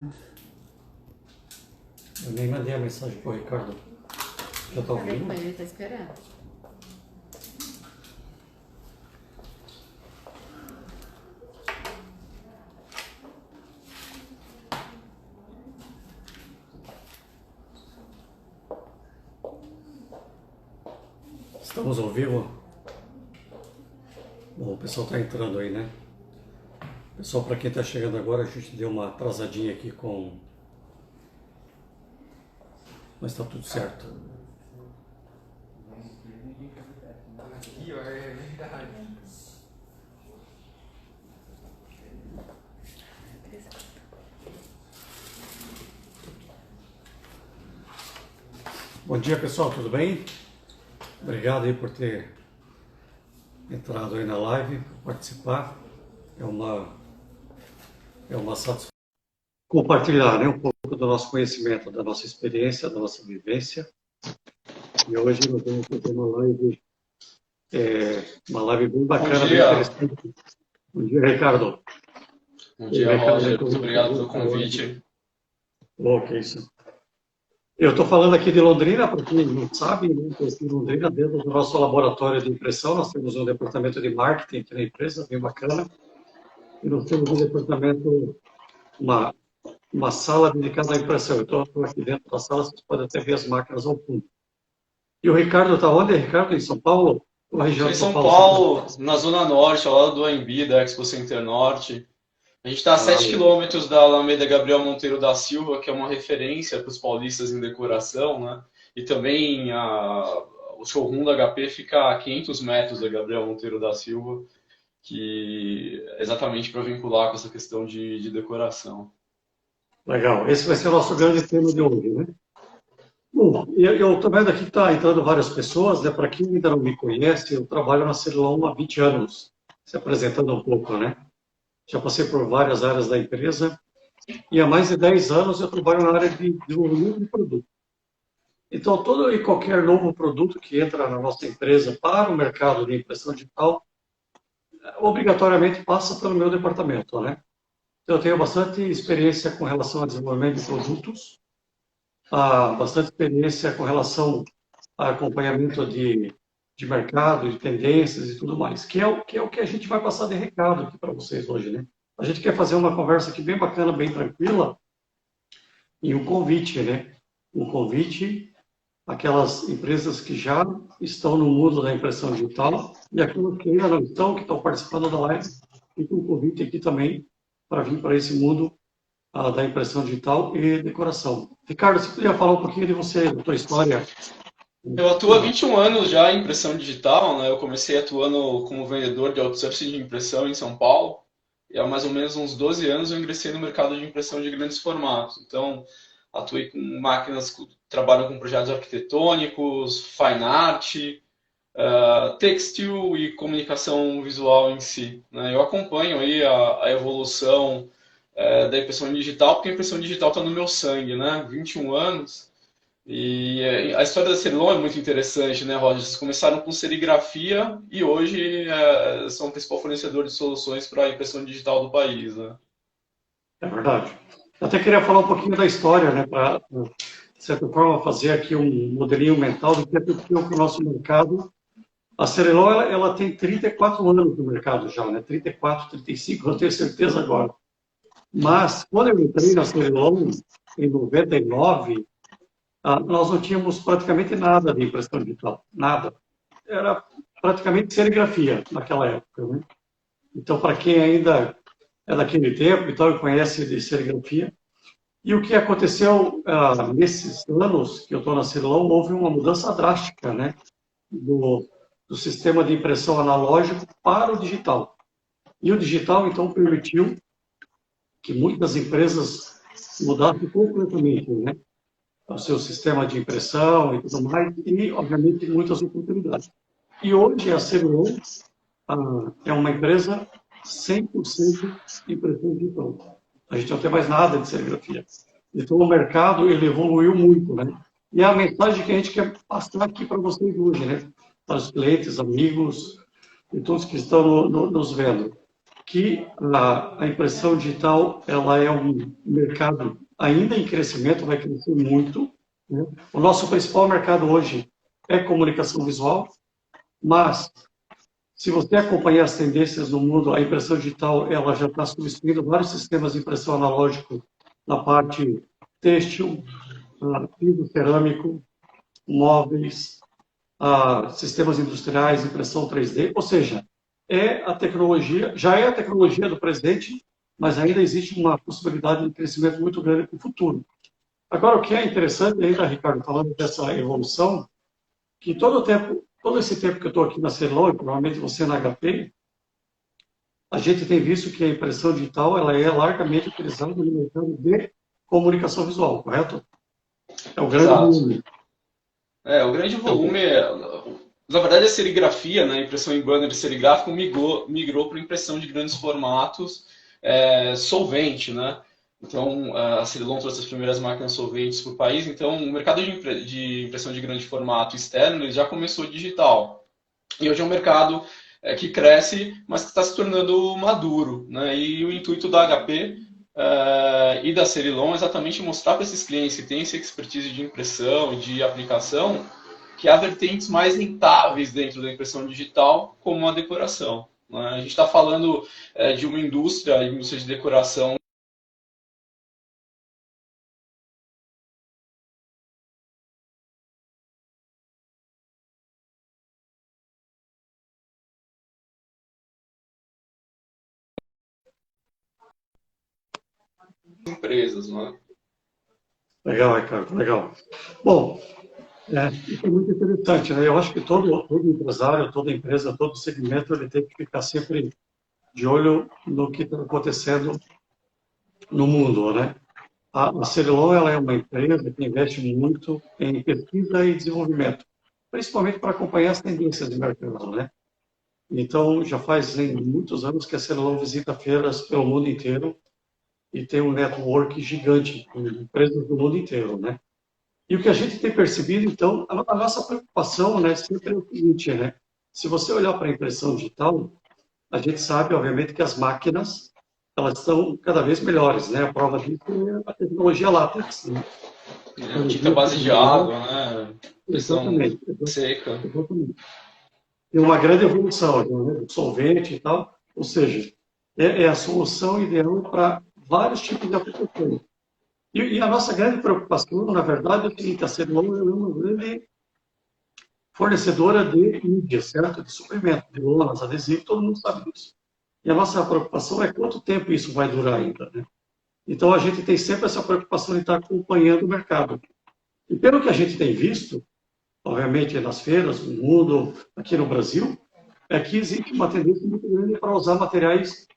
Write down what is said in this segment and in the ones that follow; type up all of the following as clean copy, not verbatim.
Eu nem mandei a mensagem pro Ricardo. Já tá Falei com ouvindo? ele, ele tá esperando. Estamos ao vivo? Bom, o pessoal tá entrando aí, né? Pessoal, para quem tá chegando agora, a gente deu uma atrasadinha aqui com... Mas tá tudo certo. Aqui, ó, é verdade. Bom dia, pessoal, tudo bem? Obrigado aí por ter entrado aí na live, por participar. É uma satisfação compartilhar, né, um pouco do nosso conhecimento, da nossa experiência, da nossa vivência. E hoje nós vamos fazer uma live bem bacana, bem interessante. Bom dia, Ricardo. Bom dia, Roger. Muito obrigado pelo convite. Ok, isso. Eu estou falando aqui de Londrina, para quem não sabe, né? Em Londrina, dentro do nosso laboratório de impressão, nós temos um departamento de marketing aqui na empresa, bem bacana. E nós temos um departamento, uma sala dedicada à impressão. Eu estou aqui dentro da sala, vocês podem até ver as máquinas ao fundo. E o Ricardo está onde, Ricardo? Em São Paulo? Ou região Estou em de São São Paulo? Paulo, na Zona Norte, ao lado do AMB, da Expo Center Norte. A gente está a 7 quilômetros da Alameda Gabriel Monteiro da Silva, que é uma referência para os paulistas em decoração, né? E também o showroom da HP fica a 500 metros da Gabriel Monteiro da Silva, que é exatamente para vincular com essa questão de decoração. Legal. Esse vai ser o nosso grande tema de hoje, né? Bom, eu estou vendo aqui que está entrando várias pessoas, né? Para quem ainda não me conhece, eu trabalho na Cerilon há 20 anos, se apresentando um pouco, né? Já passei por várias áreas da empresa e há mais de 10 anos eu trabalho na área de desenvolvimento de produto. Então, todo e qualquer novo produto que entra na nossa empresa para o mercado de impressão digital, obrigatoriamente passa pelo meu departamento, né? Então, eu tenho bastante experiência com relação ao desenvolvimento de produtos, bastante experiência com relação a acompanhamento de mercado, de tendências e tudo mais, que é o que a gente vai passar de recado aqui para vocês hoje, né? A gente quer fazer uma conversa aqui bem bacana, bem tranquila, e um convite, né? Um convite àquelas empresas que já estão no mundo da impressão digital e aquelas que ainda não estão, que estão participando da live, e com um convite aqui também para vir para esse mundo da impressão digital e decoração. Ricardo, você poderia falar um pouquinho de você, da tua história? Eu atuo há 21 anos já em impressão digital, né? Eu comecei atuando como vendedor de outsourcing de impressão em São Paulo. E há mais ou menos uns 12 anos eu ingressei no mercado de impressão de grandes formatos. Então, atuei com máquinas que trabalham com projetos arquitetônicos, fine art, textil e comunicação visual em si, né? Eu acompanho aí a evolução da impressão digital, porque a impressão digital está no meu sangue, né? 21 anos. E a história da Cerilon é muito interessante, né, Roger? Vocês começaram com serigrafia e hoje são o principal fornecedor de soluções para a impressão digital do país, né? É verdade. Eu até queria falar um pouquinho da história, né, para, de certa forma, fazer aqui um modelinho mental do que aconteceu com o nosso mercado. A Cerilon, ela tem 34 anos no mercado já, né? 34, 35, não tenho certeza agora. Mas, quando eu entrei na Cerilon, em 99, nós não tínhamos praticamente nada de impressão digital, nada. Era praticamente serigrafia naquela época, né? Então, para quem ainda é daquele tempo e tal, conhece de serigrafia. E o que aconteceu nesses anos que eu estou na Cerilon, houve uma mudança drástica, né? Do sistema de impressão analógico para o digital. E o digital, então, permitiu que muitas empresas mudassem completamente, né? O seu sistema de impressão e tudo mais, e, obviamente, muitas oportunidades. E hoje a Cerilon é uma empresa 100% impressão digital. A gente não tem mais nada de serigrafia. Então, o mercado ele evoluiu muito, né? E é a mensagem que a gente quer passar aqui para vocês hoje, né? Para os clientes, amigos e todos que estão nos vendo. que a impressão digital ela é um mercado ainda em crescimento, vai crescer muito, né? O nosso principal mercado hoje é comunicação visual, mas se você acompanhar as tendências no mundo, a impressão digital ela já está substituindo vários sistemas de impressão analógico na parte têxtil, piso cerâmico, móveis, sistemas industriais, impressão 3D, ou seja, é a tecnologia, já é a tecnologia do presente, mas ainda existe uma possibilidade de crescimento muito grande para o futuro. Agora, o que é interessante ainda, Ricardo, falando dessa evolução, que todo esse tempo que eu estou aqui na Celon, e provavelmente você na HP, a gente tem visto que a impressão digital ela é largamente utilizada no mercado de comunicação visual, correto? É o grande Exato. volume. O grande volume, na verdade, a serigrafia, né, a impressão em banner serigráfico migrou para impressão de grandes formatos solvente, né? Então, a Cerilon trouxe as primeiras máquinas solventes para o país, então o mercado de impressão de grande formato externo ele já começou digital. E hoje é um mercado que cresce, mas que está se tornando maduro, né? E o intuito da HP e da Cerilon é exatamente mostrar para esses clientes que têm essa expertise de impressão e de aplicação que há vertentes mais rentáveis dentro da impressão digital, como a decoração, né? A gente está falando de uma indústria de decoração de empresas, né? Legal, Ricardo, legal. Bom, isso é muito interessante, né? Eu acho que todo empresário, toda empresa, todo segmento, ele tem que ficar sempre de olho no que está acontecendo no mundo, né? A Cerilon, ela é uma empresa que investe muito em pesquisa e desenvolvimento, principalmente para acompanhar as tendências de mercado, né? Então, já fazem muitos anos que a Cerilon visita feiras pelo mundo inteiro e tem um network gigante com empresas do mundo inteiro, né? E o que a gente tem percebido, então, a nossa preocupação, né, sempre é o seguinte, né? Se você olhar para a impressão digital, a gente sabe, obviamente, que as máquinas, elas são cada vez melhores, né? A prova disso é a tecnologia látex, né? Tinta base de água, né? Impressão Exatamente, seca. exatamente. Tem uma grande evolução, né? Do solvente e tal, ou seja, é a solução ideal para vários tipos de aplicações. E a nossa grande preocupação, na verdade, é o seguinte: a Cerilon é uma grande fornecedora de mídia, certo? De suprimento, de lonas, adesivos, todo mundo sabe disso. E a nossa preocupação é quanto tempo isso vai durar ainda, né? Então, a gente tem sempre essa preocupação de estar acompanhando o mercado. E pelo que a gente tem visto, obviamente nas feiras, no mundo, aqui no Brasil, é que existe uma tendência muito grande para usar materiais.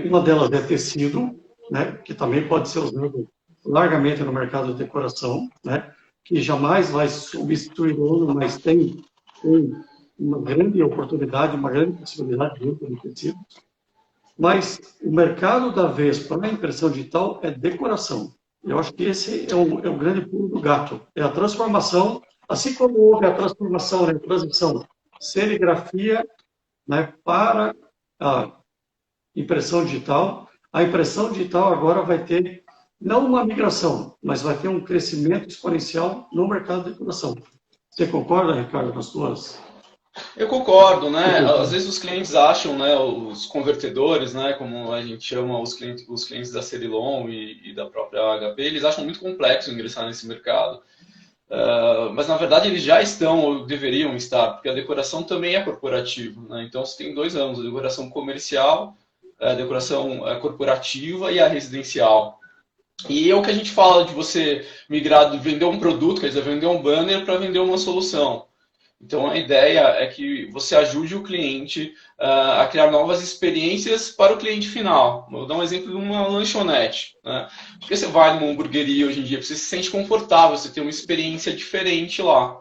Uma delas é tecido, né, que também pode ser usado largamente no mercado de decoração, né, que jamais vai substituir o ouro, mas tem uma grande oportunidade, uma grande possibilidade dentro do tecido. Mas o mercado da vez para a impressão digital é decoração. Eu acho que esse é o grande pulo do gato. É a transformação, assim como houve a transformação, né, a transição serigrafia, né, para a impressão digital. A impressão digital agora vai ter, não uma migração, mas vai ter um crescimento exponencial no mercado de decoração. Você concorda, Ricardo, com as suas? Eu concordo, né? Às vezes os clientes acham, né, os convertedores, né, como a gente chama os clientes da Cerilon e da própria HP, eles acham muito complexo ingressar nesse mercado. Mas na verdade eles já estão ou deveriam estar, porque a decoração também é corporativa, né? Então você tem dois ramos: a decoração comercial, a decoração corporativa e a residencial. E é o que a gente fala de você migrar de vender um produto, quer dizer, vender um banner para vender uma solução. Então a ideia é que você ajude o cliente a criar novas experiências para o cliente final. Vou dar um exemplo de uma lanchonete, né? Porque você vai numa hamburgueria hoje em dia, você se sente confortável, você tem uma experiência diferente lá.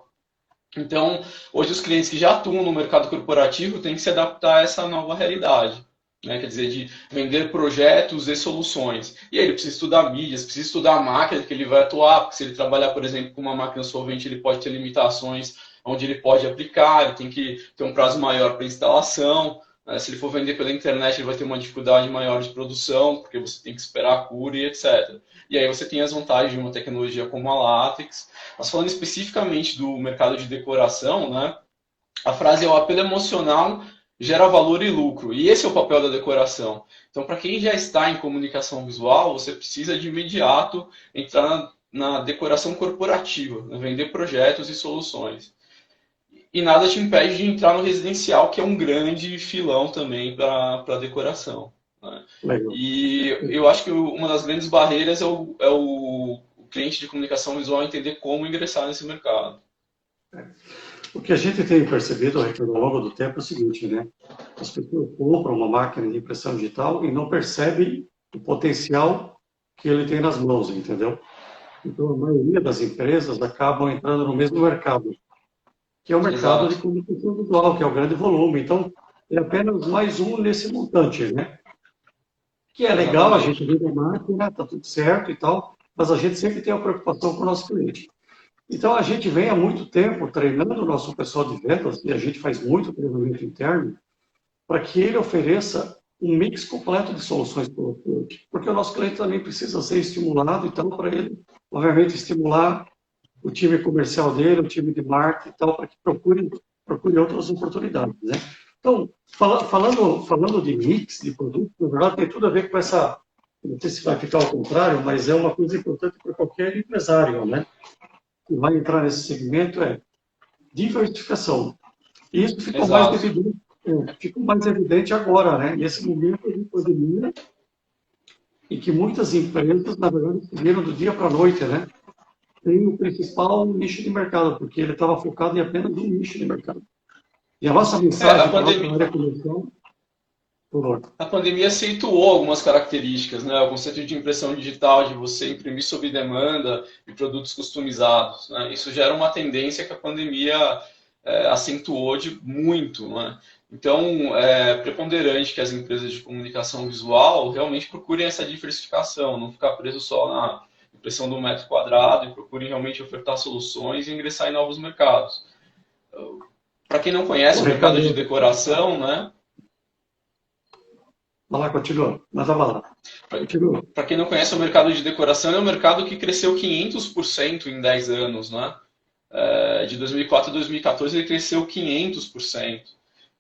Então, hoje os clientes que já atuam no mercado corporativo têm que se adaptar a essa nova realidade, né? Quer dizer, de vender projetos e soluções. E aí ele precisa estudar mídias, precisa estudar a máquina que ele vai atuar, porque se ele trabalhar, por exemplo, com uma máquina solvente, ele pode ter limitações onde ele pode aplicar, ele tem que ter um prazo maior para instalação, Se ele for vender pela internet, ele vai ter uma dificuldade maior de produção, porque você tem que esperar a cura e etc. E aí você tem as vantagens de uma tecnologia como a látex. Mas falando especificamente do mercado de decoração, né, a frase é: o apelo emocional gera valor e lucro. E esse é o papel da decoração. Então, para quem já está em comunicação visual, você precisa de imediato entrar na decoração corporativa, né, vender projetos e soluções. E nada te impede de entrar no residencial, que é um grande filão também para decoração, né? Legal. E eu acho que uma das grandes barreiras é o cliente de comunicação visual entender como ingressar nesse mercado. O que a gente tem percebido, Ricardo, ao longo do tempo é o seguinte, né? As pessoas compram uma máquina de impressão digital e não percebem o potencial que ele tem nas mãos, entendeu? Então, a maioria das empresas acabam entrando no mesmo mercado, que é o mercado de Exato. comunicação visual, que é o grande volume. Então, é apenas mais um nesse montante, né? Que é legal, a gente Exatamente. vende a máquina, tá tudo certo e tal, mas a gente sempre tem a preocupação com o nosso cliente. Então, a gente vem há muito tempo treinando o nosso pessoal de vendas, e a gente faz muito treinamento interno, para que ele ofereça um mix completo de soluções para o cliente. Porque o nosso cliente também precisa ser estimulado, então, para ele, obviamente, estimular o time comercial dele, o time de marketing e tal, para que procure outras oportunidades, né? Então, falando de mix de produto, na verdade, tem tudo a ver com essa, não sei se vai ficar ao contrário, mas é uma coisa importante para qualquer empresário, né? Que vai entrar nesse segmento é diversificação. E isso Exato. ficou mais evidente agora, né? Nesse momento de pandemia, em que muitas empresas, na verdade, seguiram do dia para a noite, né? Tem o principal nicho de mercado, porque ele estava focado em apenas um nicho de mercado. E a nossa A mensagem para a nossa pandemia, área comercial, por favor. a pandemia acentuou algumas características, né? O conceito de impressão digital, de você imprimir sob demanda e produtos customizados, né? Isso já era uma tendência que a pandemia acentuou de muito, né? Então, é preponderante que as empresas de comunicação visual realmente procurem essa diversificação, não ficar preso só na impressão do metro quadrado e procurem realmente ofertar soluções e ingressar em novos mercados. Para quem não O conhece o mercado de Ricardo, decoração, né? vai lá, continua. Mas vai lá. Continua. Para quem não conhece o mercado de decoração, é um mercado que cresceu 500% em 10 anos, né? De 2004 a 2014 ele cresceu 500%.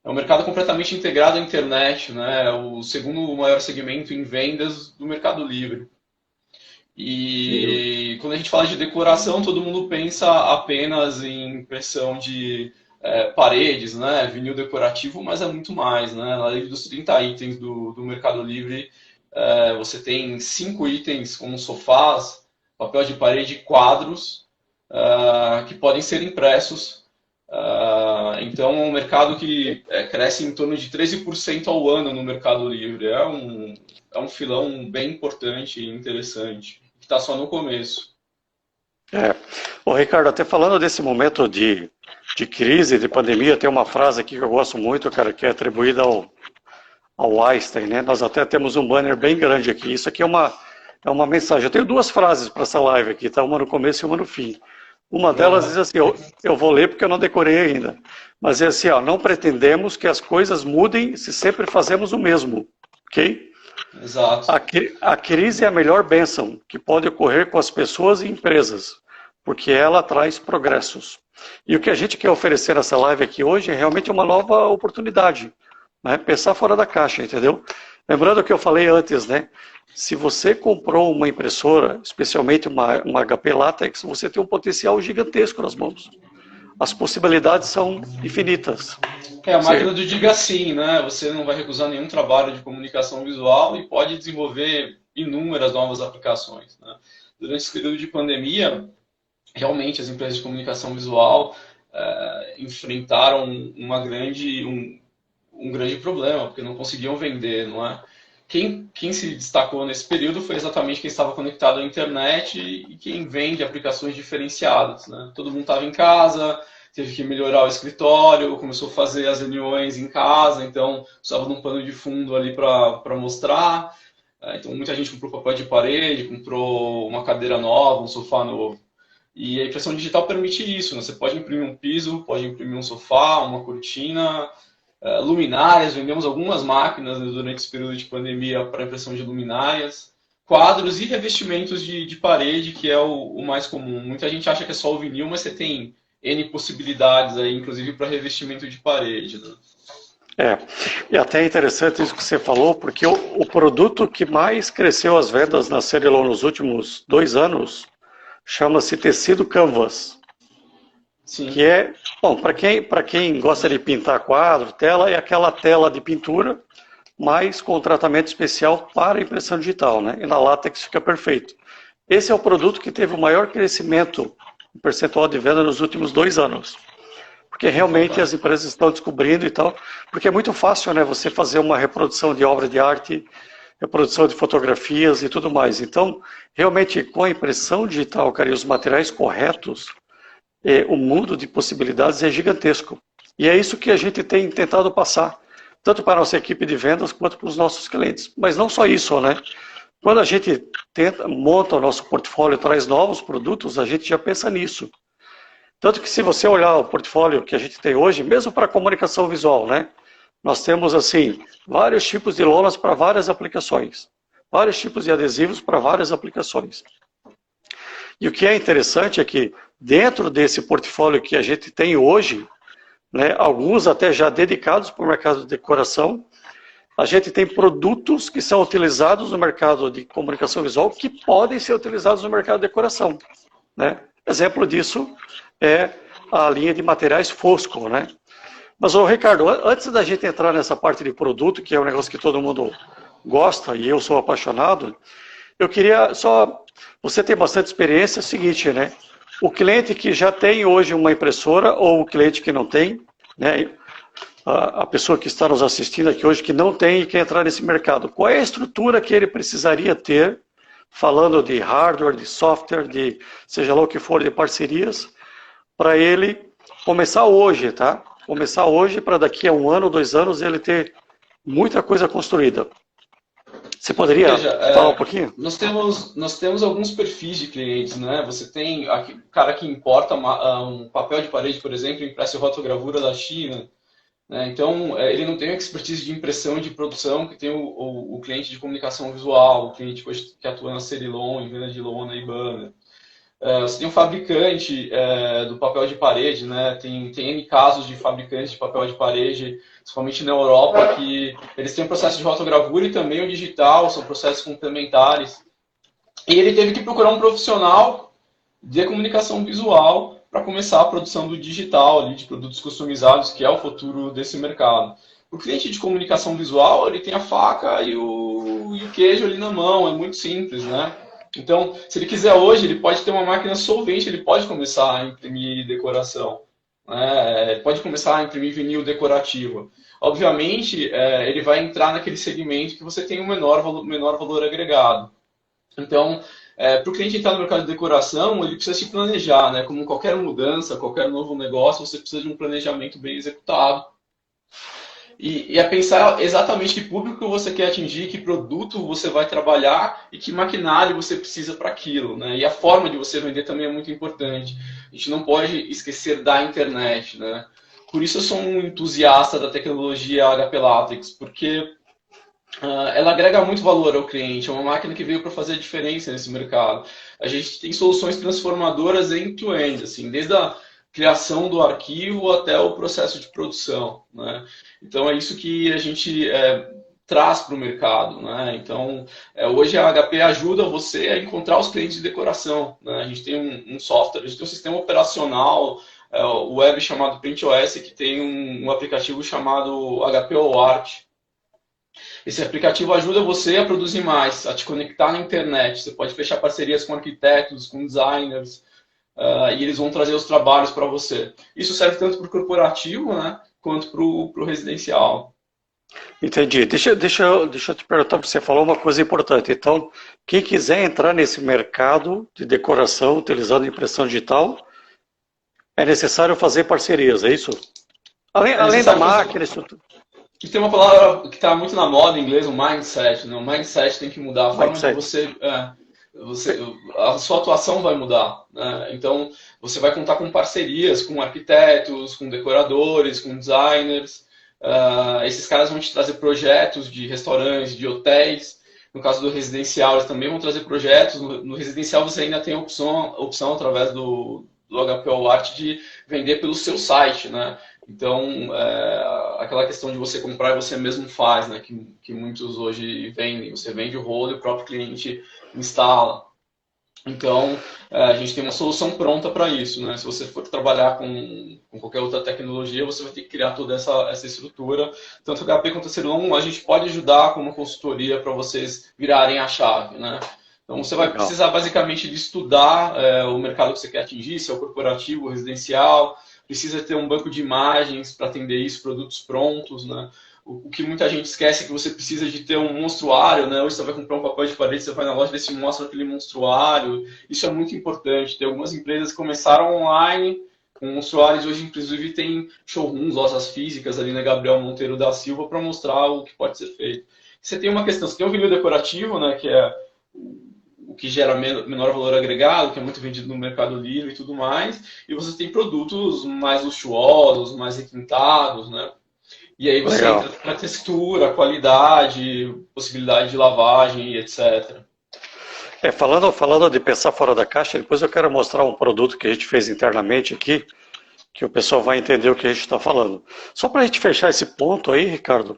É um mercado completamente integrado à internet, né? É o segundo maior segmento em vendas do Mercado Livre. Legal. E quando a gente fala de decoração, todo mundo pensa apenas em impressão de paredes, né? Vinil decorativo, mas é muito mais, né? Além dos 30 itens do Mercado Livre, você tem 5 itens como sofás, papel de parede e quadros que podem ser impressos. Então, é um mercado que cresce em torno de 13% ao ano no Mercado Livre. É um filão bem importante e interessante, que está só no começo. É. Ô, Ricardo, até falando desse momento de crise, de pandemia, tem uma frase aqui que eu gosto muito, cara, que é atribuída ao Einstein, né? Nós até temos um banner bem grande aqui. Isso aqui é uma mensagem. Eu tenho duas frases para essa live aqui, tá? Uma no começo e uma no fim. Uma delas diz assim, eu vou ler porque eu não decorei ainda, mas é assim, ó: não pretendemos que as coisas mudem se sempre fazemos o mesmo, ok? Exato. A crise é a melhor bênção que pode ocorrer com as pessoas e empresas, porque ela traz progressos. E o que a gente quer oferecer nessa live aqui hoje é realmente uma nova oportunidade, né? Pensar fora da caixa, entendeu? Lembrando o que eu falei antes, né? Se você comprou uma impressora, especialmente uma HP Latex, você tem um potencial gigantesco nas mãos. As possibilidades são infinitas. A máquina do diga sim, né? Você não vai recusar nenhum trabalho de comunicação visual e pode desenvolver inúmeras novas aplicações, né? Durante esse período de pandemia, realmente as empresas de comunicação visual enfrentaram um grande problema, porque não conseguiam vender, não é? Quem se destacou nesse período foi exatamente quem estava conectado à internet e quem vende aplicações diferenciadas, né? Todo mundo estava em casa, teve que melhorar o escritório, começou a fazer as reuniões em casa, então estava num pano de fundo ali para mostrar. Então muita gente comprou papel de parede, comprou uma cadeira nova, um sofá novo. E a impressão digital permite isso, né? Você pode imprimir um piso, pode imprimir um sofá, uma cortina, luminárias, vendemos algumas máquinas, né, durante esse período de pandemia para impressão de luminárias, quadros e revestimentos de parede, que é o mais comum. Muita gente acha que é só o vinil, mas você tem N possibilidades aí, inclusive para revestimento de parede, né? E até é interessante isso que você falou, porque o produto que mais cresceu as vendas na Cerilon nos últimos 2 anos chama-se tecido canvas. Sim. Que é, bom, para quem gosta de pintar quadro, tela, é aquela tela de pintura, mas com tratamento especial para impressão digital, né? E na látex fica perfeito. Esse é o produto que teve o maior crescimento em percentual de venda nos últimos 2 anos. Porque realmente as empresas estão descobrindo e tal, porque é muito fácil, né, você fazer uma reprodução de obra de arte, reprodução de fotografias e tudo mais. Então, realmente, com a impressão digital, cara, e os materiais corretos, o mundo de possibilidades é gigantesco. E é isso que a gente tem tentado passar, tanto para a nossa equipe de vendas quanto para os nossos clientes. Mas não só isso, né? Quando a gente monta o nosso portfólio, traz novos produtos, a gente já pensa nisso. Tanto que se você olhar o portfólio que a gente tem hoje, mesmo para comunicação visual, né? Nós temos, assim, vários tipos de lonas para várias aplicações. Vários tipos de adesivos para várias aplicações. E o que é interessante é que, dentro desse portfólio que a gente tem hoje, né, alguns até já dedicados para o mercado de decoração, a gente tem produtos que são utilizados no mercado de comunicação visual que podem ser utilizados no mercado de decoração, né? Exemplo disso é a linha de materiais Fosco, né? Mas, Ricardo, antes da gente entrar nessa parte de produto, que é um negócio que todo mundo gosta e eu sou apaixonado, eu queria só... Você tem bastante experiência, é o seguinte, né? O cliente que já tem hoje uma impressora ou o cliente que não tem, né? A pessoa que está nos assistindo aqui hoje que não tem e quer entrar nesse mercado, qual é a estrutura que ele precisaria ter, falando de hardware, de software, de seja lá o que for, de parcerias, para ele começar hoje, tá? Começar hoje para daqui a 1 ano, 2 anos, ele ter muita coisa construída. Você poderia falar um pouquinho? Nós temos alguns perfis de clientes, né? Você tem o cara que importa um papel de parede, por exemplo, impresso em rotogravura da China, né? Então, ele não tem a expertise de impressão e de produção que tem o cliente de comunicação visual, o cliente que atua na Cerilon, em venda de lona e banner. Você tem um fabricante do papel de parede, né? Tem N casos de fabricantes de papel de parede, principalmente na Europa, que eles têm um processo de rotogravura e também o digital, são processos complementares. E ele teve que procurar um profissional de comunicação visual para começar a produção do digital, ali, de produtos customizados, que é o futuro desse mercado. O cliente de comunicação visual, ele tem a faca e o queijo ali na mão, é muito simples, né? Então, se ele quiser hoje, ele pode ter uma máquina solvente, ele pode começar a imprimir decoração, né? Ele pode começar a imprimir vinil decorativo. Obviamente, ele vai entrar naquele segmento que você tem um menor valor agregado. Então, para o cliente entrar no mercado de decoração, ele precisa se planejar, né? Como qualquer mudança, qualquer novo negócio, você precisa de um planejamento bem executado. E é pensar exatamente que público você quer atingir, que produto você vai trabalhar e que maquinário você precisa para aquilo, né? E a forma de você vender também é muito importante. A gente não pode esquecer da internet, né? Por isso eu sou um entusiasta da tecnologia HP Latex, porque ela agrega muito valor ao cliente, é uma máquina que veio para fazer a diferença nesse mercado. A gente tem soluções transformadoras end-to-end, assim, desde a criação do arquivo até o processo de produção, né? Então é isso que a gente traz para o mercado, né? Então hoje a HP ajuda você a encontrar os clientes de decoração, né? A gente tem um software, a gente tem um sistema operacional web chamado PrintOS, que tem um aplicativo chamado HP Art. Esse aplicativo ajuda você a produzir mais, a te conectar na internet. Você pode fechar parcerias com arquitetos, com designers, e eles vão trazer os trabalhos para você. Isso serve tanto para o corporativo, né, quanto para o residencial. Entendi. Deixa eu te perguntar, você falou uma coisa importante. Então, quem quiser entrar nesse mercado de decoração utilizando impressão digital, é necessário fazer parcerias, é isso? Além da máquina, isso tudo. E tem uma palavra que está muito na moda em inglês, o mindset, né? O mindset tem que mudar, a forma de a sua atuação vai mudar, né? Então, você vai contar com parcerias, com arquitetos, com decoradores, com designers, esses caras vão te trazer projetos de restaurantes, de hotéis. No caso do residencial, eles também vão trazer projetos. No residencial, você ainda tem a opção através do HPO Art de vender pelo seu site, né? Então, aquela questão de você comprar e você mesmo faz, né? Que muitos hoje vendem. Você vende o rolo e o próprio cliente instala. Então, a gente tem uma solução pronta para isso, né? Se você for trabalhar com qualquer outra tecnologia, você vai ter que criar toda essa estrutura. Tanto o HP quanto a Cerilon, a gente pode ajudar com uma consultoria para vocês virarem a chave, né? Então, você vai precisar basicamente de estudar o mercado que você quer atingir, se é o corporativo, o residencial, precisa ter um banco de imagens para atender isso, produtos prontos, né? O que muita gente esquece é que você precisa de ter um monstruário, né? Hoje você vai comprar um papel de parede, você vai na loja desse mostra aquele monstruário. Isso é muito importante. Tem algumas empresas que começaram online com monstruários, hoje inclusive tem showrooms, lojas físicas ali na Gabriel Monteiro da Silva para mostrar o que pode ser feito. Você tem uma questão, você tem o vinil decorativo, né? Que é o que gera menor valor agregado, que é muito vendido no Mercado Livre e tudo mais. E você tem produtos mais luxuosos, mais requintados, né? E aí você entra na textura, qualidade, possibilidade de lavagem, etc. Falando de pensar fora da caixa, depois eu quero mostrar um produto que a gente fez internamente aqui, que o pessoal vai entender o que a gente está falando. Só para a gente fechar esse ponto aí, Ricardo,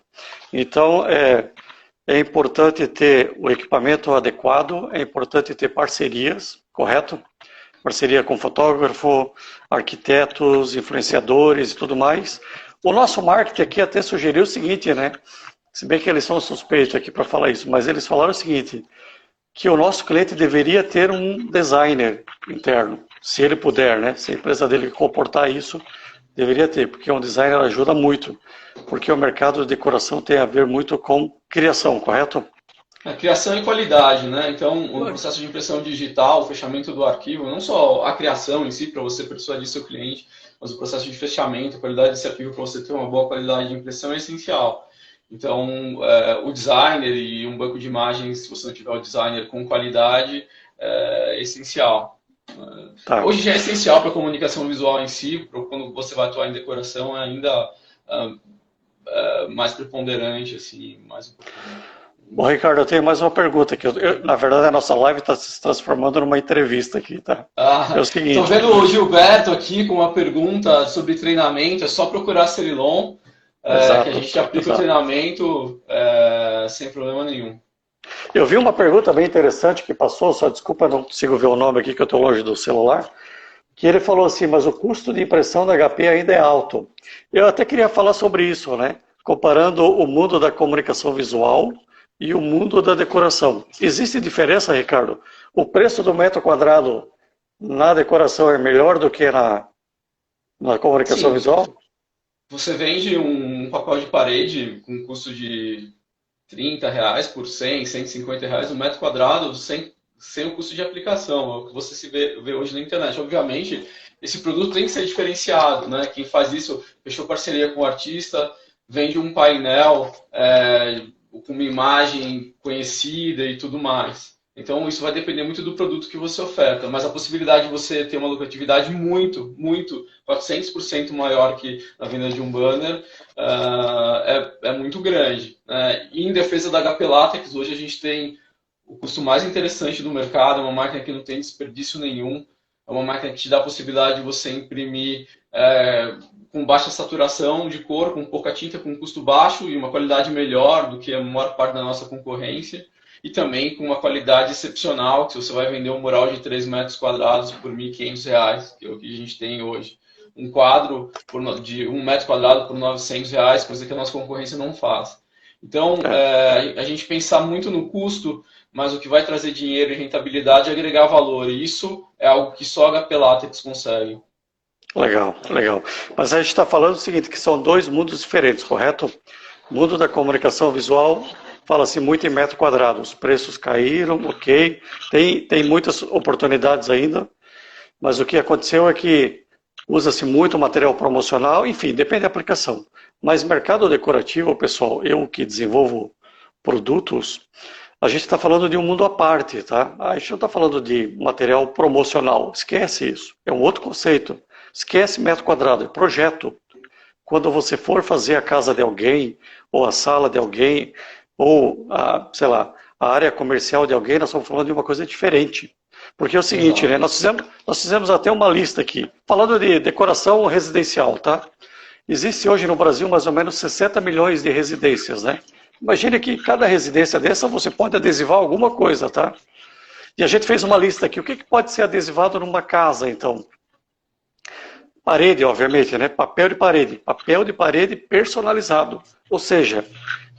então é importante ter o equipamento adequado, é importante ter parcerias, correto? Parceria com fotógrafo, arquitetos, influenciadores e tudo mais. O nosso marketing aqui até sugeriu o seguinte, né? Se bem que eles são suspeitos aqui para falar isso, mas eles falaram o seguinte, que o nosso cliente deveria ter um designer interno, se ele puder, né? Se a empresa dele comportar isso, deveria ter, porque um designer ajuda muito, porque o mercado de decoração tem a ver muito com criação, correto? Criação e qualidade, né? Então, o processo de impressão digital, o fechamento do arquivo, não só a criação em si, para você persuadir seu cliente, mas o processo de fechamento, a qualidade desse arquivo para você ter uma boa qualidade de impressão é essencial. Então, o designer e um banco de imagens, se você não tiver o designer com qualidade, é essencial. Tá. Hoje já é essencial para a comunicação visual em si, quando você vai atuar em decoração, é ainda mais preponderante, assim, mais importante. Bom, Ricardo, eu tenho mais uma pergunta aqui. Na verdade, a nossa live está se transformando numa entrevista aqui, tá? É o seguinte. Estou vendo o Gilberto aqui com uma pergunta sobre treinamento. É só procurar Cerilon, que a gente aplica o treinamento sem problema nenhum. Eu vi uma pergunta bem interessante que passou, só desculpa, não consigo ver o nome aqui que eu estou longe do celular, que ele falou assim, mas o custo de impressão da HP ainda é alto. Eu até queria falar sobre isso, né? Comparando o mundo da comunicação visual e o mundo da decoração. Existe diferença, Ricardo? O preço do metro quadrado na decoração é melhor do que na comunicação visual? Você vende um papel de parede com custo de R$30 por 100, R$150 um metro quadrado sem o custo de aplicação. É o que você se vê hoje na internet. Obviamente, esse produto tem que ser diferenciado, né? Quem faz isso, fechou parceria com o artista, vende um painel com uma imagem conhecida e tudo mais. Então, isso vai depender muito do produto que você oferta, mas a possibilidade de você ter uma lucratividade muito, 400% maior que na venda de um banner é muito grande. E em defesa da HP Latex, hoje a gente tem o custo mais interessante do mercado, é uma máquina que não tem desperdício nenhum, é uma máquina que te dá a possibilidade de você imprimir com baixa saturação de cor, com pouca tinta, com um custo baixo e uma qualidade melhor do que a maior parte da nossa concorrência. E também com uma qualidade excepcional, que você vai vender um mural de 3 metros quadrados por R$1.500, que é o que a gente tem hoje. Um quadro de 1 metro quadrado por R$900, coisa que a nossa concorrência não faz. Então, a gente pensar muito no custo, mas o que vai trazer dinheiro e rentabilidade é agregar valor. E isso é algo que só a HP Latex consegue. Legal. Mas a gente está falando o seguinte, que são dois mundos diferentes, correto? O mundo da comunicação visual fala-se muito em metro quadrado, os preços caíram, ok, tem muitas oportunidades ainda, mas o que aconteceu é que usa-se muito material promocional, enfim, depende da aplicação. Mas mercado decorativo, pessoal, eu que desenvolvo produtos, a gente está falando de um mundo à parte, tá? A gente não está falando de material promocional, esquece isso, é um outro conceito. Esquece metro quadrado, é projeto. quando você for fazer a casa de alguém, ou a sala de alguém, ou, sei lá, a área comercial de alguém, nós estamos falando de uma coisa diferente. Porque é o seguinte, né? Nós fizemos até uma lista aqui, falando de decoração residencial, tá? Existe hoje no Brasil mais ou menos 60 milhões de residências, né? Imagine que cada residência dessa você pode adesivar alguma coisa, tá? E a gente fez uma lista aqui. O que pode ser adesivado numa casa, então? Parede, obviamente, né? Papel de parede personalizado. Ou seja,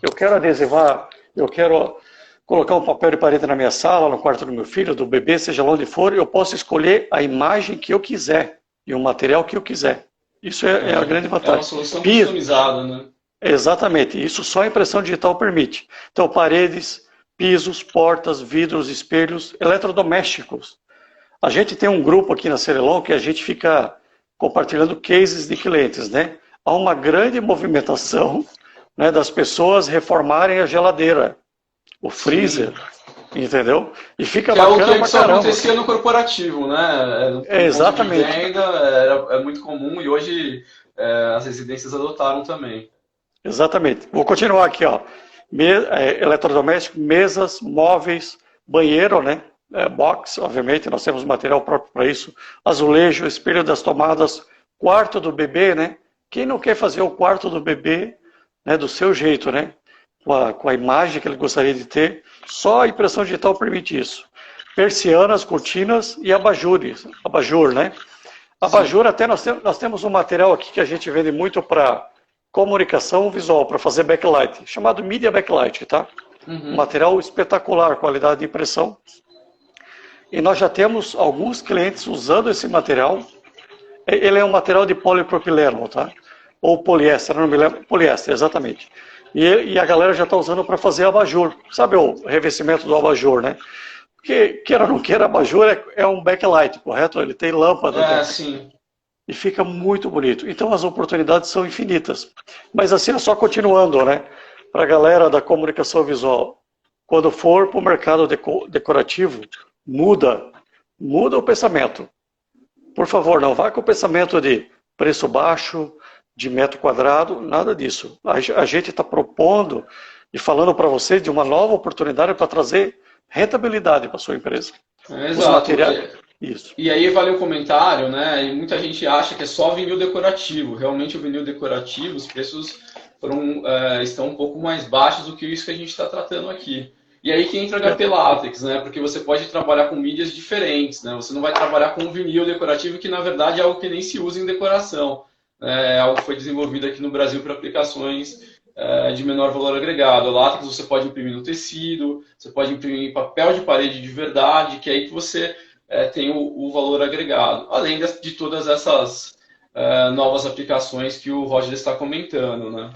eu quero adesivar, eu quero colocar um papel de parede na minha sala, no quarto do meu filho, do bebê, seja lá onde for, eu posso escolher a imagem que eu quiser e o material que eu quiser. Isso é a grande vantagem. É uma solução customizada, né? Exatamente, isso só a impressão digital permite. Então, paredes, pisos, portas, vidros, espelhos, eletrodomésticos. A gente tem um grupo aqui na Cerelon que a gente fica compartilhando cases de clientes, né? Há uma grande movimentação, né, das pessoas reformarem a geladeira, o freezer, sim, entendeu? E fica que bacana é o que pra caramba. acontecia no corporativo, né? Exatamente. Ainda é muito comum e hoje as residências adotaram também. Exatamente. Vou continuar aqui, ó. Eletrodoméstico, mesas, móveis, banheiro, né? Box, obviamente, nós temos material próprio para isso. Azulejo, espelho das tomadas, quarto do bebê, né? Quem não quer fazer o quarto do bebê, né, do seu jeito, né? Com a imagem que ele gostaria de ter, só a impressão digital permite isso. Persianas, cortinas e abajures, abajur, né? Abajur, sim, até nós temos um material aqui que a gente vende muito para comunicação visual, para fazer backlight, chamado Media Backlight, tá? Um material espetacular, qualidade de impressão. E nós já temos alguns clientes usando esse material. Ele é um material de polipropileno, tá? Ou poliéster, não me lembro. Poliéster, exatamente. E a galera já está usando para fazer abajur. Sabe o revestimento do abajur, né? Porque, queira ou não queira, abajur é um backlight, correto? Ele tem lâmpada. Sim. E fica muito bonito. Então as oportunidades são infinitas. Mas assim, só continuando, né? Para a galera da comunicação visual, quando for para o mercado decorativo, muda o pensamento. Por favor, não vá com o pensamento de preço baixo, de metro quadrado, nada disso. A gente está propondo e falando para você de uma nova oportunidade para trazer rentabilidade para a sua empresa. Exato. Isso. E aí vale um comentário, né? E muita gente acha que é só vinil decorativo. Realmente o vinil decorativo, os preços estão um pouco mais baixos do que isso que a gente está tratando aqui. E aí que entra HP Látex, né? Porque você pode trabalhar com mídias diferentes, né? Você não vai trabalhar com um vinil decorativo que na verdade é algo que nem se usa em decoração. É algo que foi desenvolvido aqui no Brasil para aplicações de menor valor agregado. O látex você pode imprimir no tecido, você pode imprimir em papel de parede de verdade, que é aí que você tem o valor agregado. Além de todas essas novas aplicações que o Roger está comentando, né?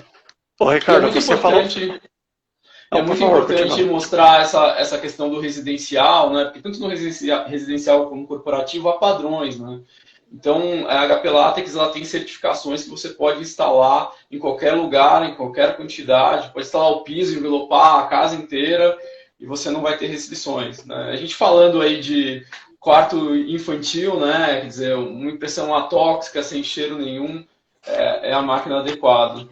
Ô, Ricardo, você falou... É muito importante mostrar essa questão do residencial, né? Porque tanto no residencial como no corporativo há padrões, né? Então, a HP Látex ela tem certificações que você pode instalar em qualquer lugar, em qualquer quantidade. Pode instalar o piso, envelopar a casa inteira e você não vai ter restrições, né? A gente falando aí de quarto infantil, né? Quer dizer, uma impressão atóxica, sem cheiro nenhum, é a máquina adequada.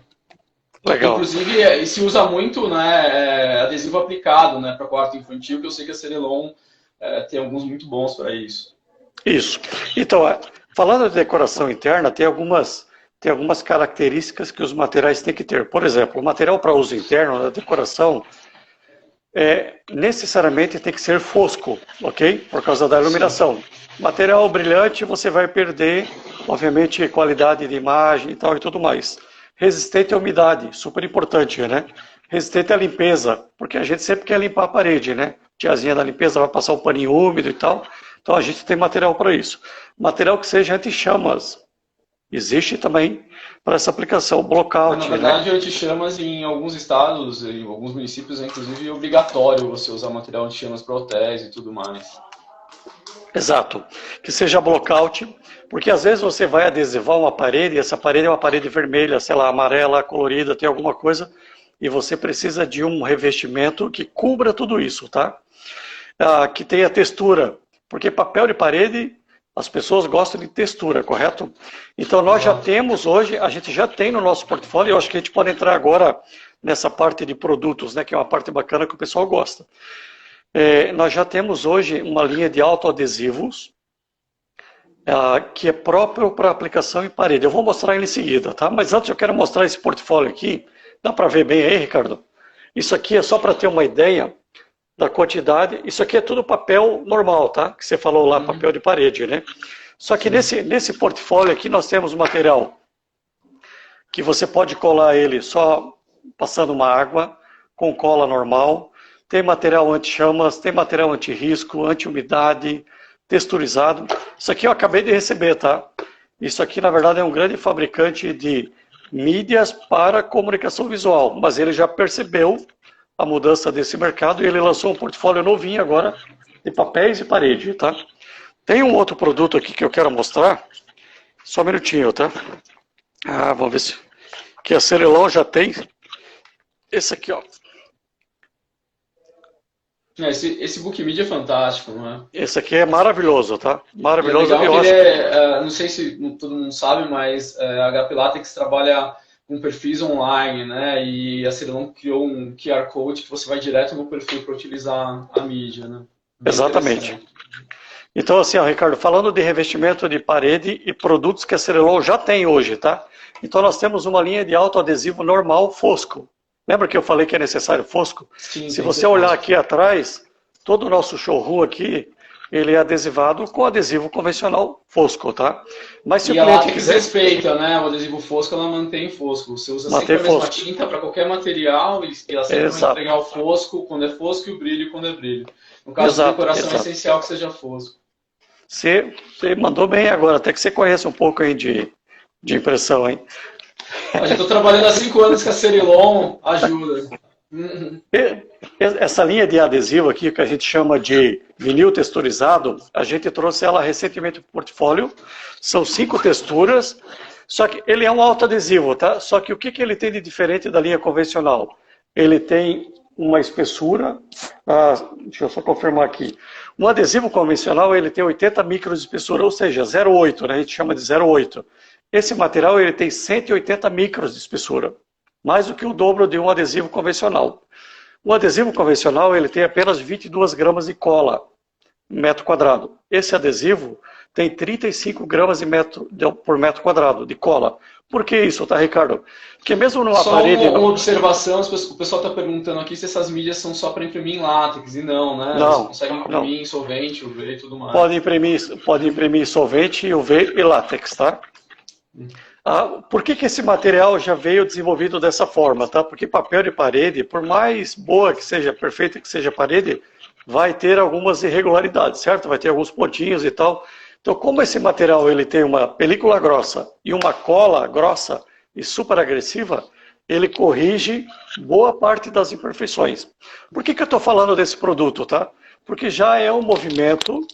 Legal. Inclusive, se usa muito, né, adesivo aplicado, né, para quarto infantil, que eu sei que a Cerelon tem alguns muito bons para isso. Isso. Então, falando de decoração interna, tem algumas características que os materiais têm que ter. Por exemplo, o material para uso interno da decoração necessariamente tem que ser fosco, ok? Por causa da iluminação. Sim. Material brilhante, você vai perder, obviamente, qualidade de imagem e tal e tudo mais. Resistente à umidade, super importante, né? Resistente à limpeza, porque a gente sempre quer limpar a parede, né? Tiazinha da limpeza vai passar um paninho úmido e tal. Então a gente tem material para isso. Material que seja anti-chamas. Existe também para essa aplicação, blockout. Na verdade, anti-chamas em alguns estados, em alguns municípios, é inclusive obrigatório você usar material anti-chamas para hotéis e tudo mais. Exato. Que seja blockout, porque às vezes você vai adesivar uma parede, e essa parede é uma parede vermelha, sei lá, amarela, colorida, tem alguma coisa, e você precisa de um revestimento que cubra tudo isso, tá? Que tenha textura, porque papel de parede, As pessoas gostam de textura, correto? Então nós já temos hoje, a gente já tem no nosso portfólio, eu acho que a gente pode entrar agora nessa parte de produtos, né, que é uma parte bacana que o pessoal gosta. Nós já temos hoje uma linha de autoadesivos, que é próprio para aplicação em parede. Eu vou mostrar ele em seguida, tá? Mas antes eu quero mostrar esse portfólio aqui. Dá para ver bem aí, Ricardo? Isso aqui é só para ter uma ideia da quantidade. Isso aqui é tudo papel normal, tá? Que você falou lá, papel de parede, né? Só que nesse portfólio aqui nós temos material que você pode colar ele só passando uma água, com cola normal. Tem material anti-chamas, tem material anti-risco, anti-umidade, texturizado. Isso aqui eu acabei de receber, tá? Isso aqui, na verdade, é um grande fabricante de mídias para comunicação visual, mas ele já percebeu a mudança desse mercado e ele lançou um portfólio novinho agora de papéis e parede, tá? Tem um outro produto aqui que eu quero mostrar, só um minutinho, tá? Vamos ver se... que a Cerilon já tem. Esse aqui, ó. Esse book media é fantástico, não é? Esse aqui é maravilhoso, tá? Maravilhoso. É legal que não sei se todo mundo sabe, mas a HP Latex trabalha com perfis online, né? E a Cerilon criou um QR Code que você vai direto no perfil para utilizar a mídia, né? Bem exatamente. Então, assim, ó, Ricardo, falando de revestimento de parede e produtos que a Cerilon já tem hoje, tá? Então, nós temos uma linha de autoadesivo normal fosco. Lembra que eu falei que é necessário fosco? Sim, se você olhar aqui atrás, todo o nosso showroom aqui, ele é adesivado com adesivo convencional fosco, tá? Mas se e o cliente a Latex quiser... respeita, né? O adesivo fosco, ela mantém fosco. Você usa sempre a mesma tinta para qualquer material e ela sempre vai entregar o fosco quando é fosco e o brilho quando é brilho. No caso de decoração é essencial que seja fosco. Você mandou bem agora, até que você conhece um pouco aí de impressão, hein? Eu já estou trabalhando há 5 anos com a Cerilon, ajuda. Essa linha de adesivo aqui, que a gente chama de vinil texturizado, a gente trouxe ela recentemente para o portfólio. São 5 texturas, só que ele é um autoadesivo, tá? Só que o que ele tem de diferente da linha convencional? Ele tem uma espessura, deixa eu só confirmar aqui. Um adesivo convencional, ele tem 80 micros de espessura, ou seja, 0,8, né? A gente chama de 0,8. Esse material ele tem 180 micros de espessura, mais do que o dobro de um adesivo convencional. Um adesivo convencional ele tem apenas 22 gramas de cola metro quadrado. Esse adesivo tem 35 gramas por metro quadrado de cola. Por que isso, tá, Ricardo? Porque mesmo numa parede... Só uma observação, o pessoal está perguntando aqui se essas mídias são só para imprimir em látex, e não, né? Não, você consegue imprimir em solvente, UV e tudo mais. Pode imprimir solvente, UV e látex, tá? Por que esse material já veio desenvolvido dessa forma, tá? Porque papel de parede, por mais boa que seja, perfeita que seja a parede, vai ter algumas irregularidades, certo? Vai ter alguns pontinhos e tal. Então, como esse material ele tem uma película grossa e uma cola grossa e super agressiva, ele corrige boa parte das imperfeições. Por que eu estou falando desse produto, tá? Porque já é um movimento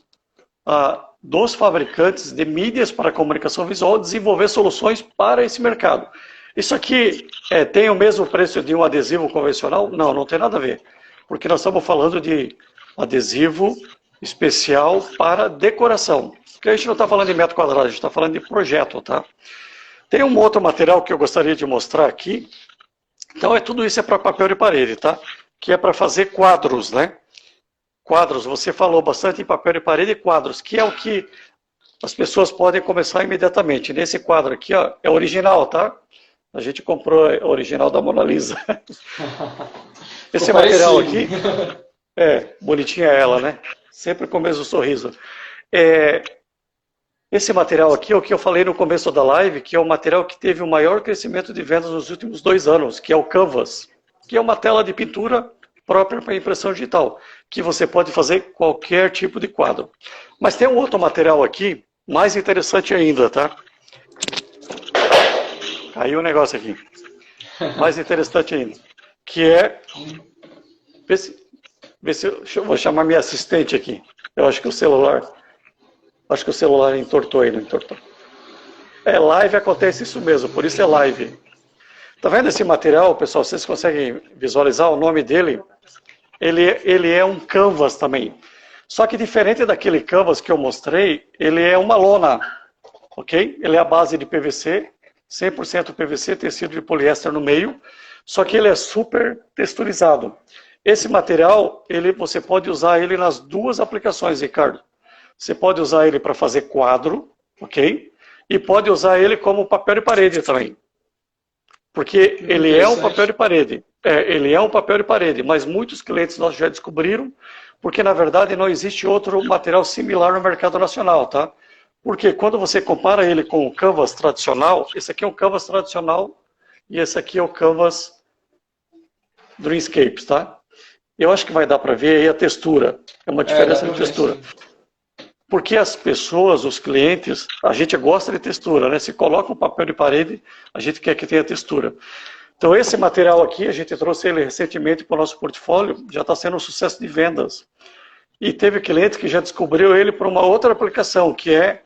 dos fabricantes de mídias para comunicação visual desenvolver soluções para esse mercado. Isso aqui tem o mesmo preço de um adesivo convencional? Não, não tem nada a ver. Porque nós estamos falando de adesivo especial para decoração. Porque a gente não está falando de metro quadrado, a gente está falando de projeto, tá? Tem um outro material que eu gostaria de mostrar aqui. Então, tudo isso é para papel de parede, tá? Que é para fazer quadros, né? Quadros, você falou bastante em papel de parede e quadros, que é o que as pessoas podem começar imediatamente. Nesse quadro aqui, ó, é original, tá? A gente comprou o original da Mona Lisa. Esse material aqui, bonitinha ela, né? Sempre com o mesmo sorriso. Esse material aqui é o que eu falei no começo da live, que é o material que teve o maior crescimento de vendas nos últimos 2 anos, que é o Canvas, que é uma tela de pintura própria para impressão digital, que você pode fazer qualquer tipo de quadro. Mas tem um outro material aqui, mais interessante ainda, tá? Caiu o negócio aqui. Mais interessante ainda, que é... eu vou chamar minha assistente aqui. Eu acho que o celular entortou aí, não entortou. Live acontece isso mesmo, por isso é live. Tá vendo esse material, pessoal? Vocês conseguem visualizar o nome dele? Ele é um canvas também. Só que diferente daquele canvas que eu mostrei, ele é uma lona, ok? Ele é a base de PVC, 100% PVC, tecido de poliéster no meio, só que ele é super texturizado. Esse material, você pode usar ele nas duas aplicações, Ricardo. Você pode usar ele para fazer quadro, ok? E pode usar ele como papel de parede também. Porque ele é um papel de parede. Ele é um papel de parede, mas muitos clientes nossos já descobriram, porque na verdade não existe outro material similar no mercado nacional, tá? Porque quando você compara ele com o canvas tradicional, esse aqui é um canvas tradicional e esse aqui é o canvas Dreamscapes, tá? Eu acho que vai dar para ver aí a textura. É uma diferença de textura. Porque as pessoas, os clientes, a gente gosta de textura, né? Se coloca um papel de parede, a gente quer que tenha textura. Então esse material aqui, a gente trouxe ele recentemente para o nosso portfólio, já está sendo um sucesso de vendas. E teve cliente que já descobriu ele para uma outra aplicação, que é,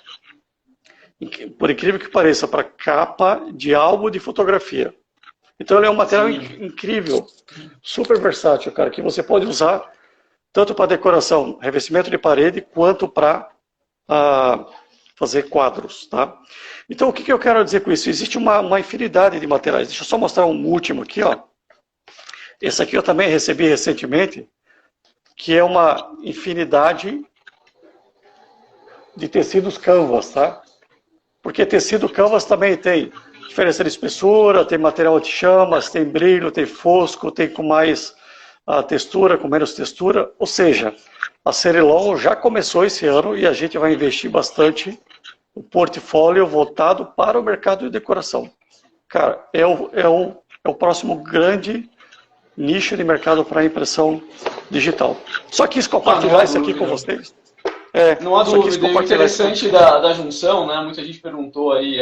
por incrível que pareça, para capa de álbum de fotografia. Então ele é um material incrível, super versátil, cara, que você pode usar tanto para decoração, revestimento de parede, quanto para fazer quadros, tá? Então o que eu quero dizer com isso? Existe uma infinidade de materiais. Deixa eu só mostrar um último aqui, ó. Esse aqui eu também recebi recentemente, que é uma infinidade de tecidos canvas, tá? Porque tecido canvas também tem diferença de espessura, tem material anti-chamas, tem brilho, tem fosco, tem com mais textura, com menos textura. Ou seja, a Cerilon já começou esse ano e a gente vai investir bastante no portfólio voltado para o mercado de decoração. Cara, é o próximo grande nicho de mercado para impressão digital. Só quis compartilhar isso aqui com vocês. Não há dúvida. O interessante da junção, né? Muita gente perguntou aí